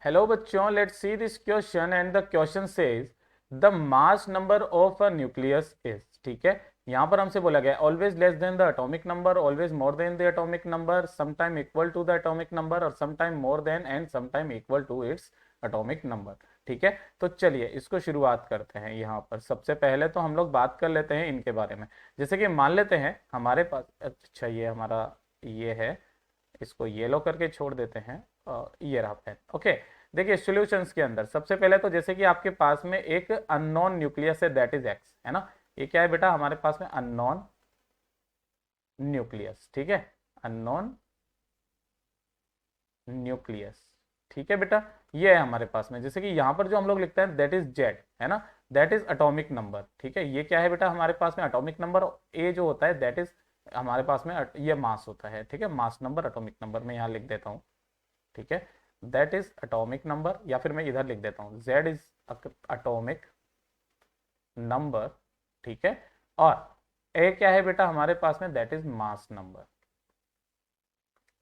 Hello बच्चों, let's see this question and the question says the mass number of a nucleus is. ठीक है, यहां पर हमसे बोला गया always less than the atomic number, always more than the atomic number, sometime equal to the atomic number और sometime more than and sometime equal to its atomic number. ठीक है, तो चलिए इसको शुरुआत करते हैं। यहाँ पर सबसे पहले तो हम लोग बात कर लेते हैं इनके बारे में। जैसे कि मान लेते हैं हमारे पास, अच्छा ये हमारा ये है, इसको येलो करके छोड़ देते हैं। ये रहा पेन। ओके, देखिए सॉल्यूशंस के अंदर सबसे पहले तो जैसे कि आपके पास में एक अननोन न्यूक्लियस है, दैट इज एक्स, है ना। ये क्या है बेटा, हमारे पास में अननोन न्यूक्लियस। ठीक है, अननोन न्यूक्लियस। ठीक है बेटा, ये है हमारे पास में। जैसे कि यहां पर जो हम लोग लिखते हैं दैट इज जेड, है ना, दैट इज एटॉमिक नंबर। ठीक है, ये क्या है बेटा, हमारे पास में एटॉमिक नंबर। ए जो होता है दैट इज हमारे पास में ये मास होता है। ठीक है, मास नंबर एटॉमिक नंबर मैं यहाँ लिख देता हूँ। ठीक है, दैट इज एटॉमिक नंबर, या फिर मैं इधर लिख देता हूं जेड इज एटॉमिक नंबर। ठीक है, और ए क्या है बेटा हमारे पास में, that is mass number.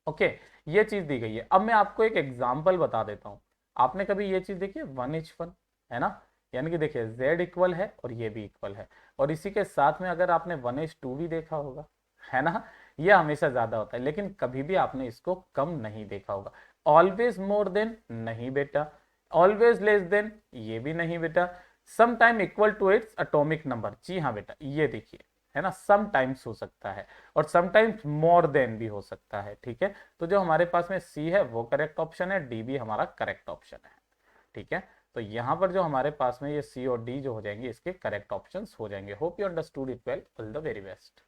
Okay, ये चीज दी गई है। अब मैं आपको एक एग्जांपल बता देता हूं। आपने कभी ये चीज देखी है 1:1, है ना। यानी कि देखिए z इक्वल है और ये भी इक्वल है, और इसी के साथ में अगर आपने 1:2 भी देखा होगा, है ना। ये हमेशा ज्यादा होता है, लेकिन कभी भी आपने इसको कम नहीं देखा होगा। ऑलवेज मोर देन नहीं बेटा, ऑलवेज लेस देन ये भी नहीं बेटा, sometime equal to its atomic number. जी हाँ बेटा, ये देखिए, है ना, सम टाइम्स हो सकता है और समटाइम्स मोर देन भी हो सकता है। ठीक है, तो जो हमारे पास में सी है वो करेक्ट ऑप्शन है, डी भी हमारा करेक्ट ऑप्शन है। ठीक है, तो यहां पर जो हमारे पास में ये सी और डी जो हो जाएंगे इसके करेक्ट ऑप्शंस हो जाएंगे। Hope you understood it well, all the very best.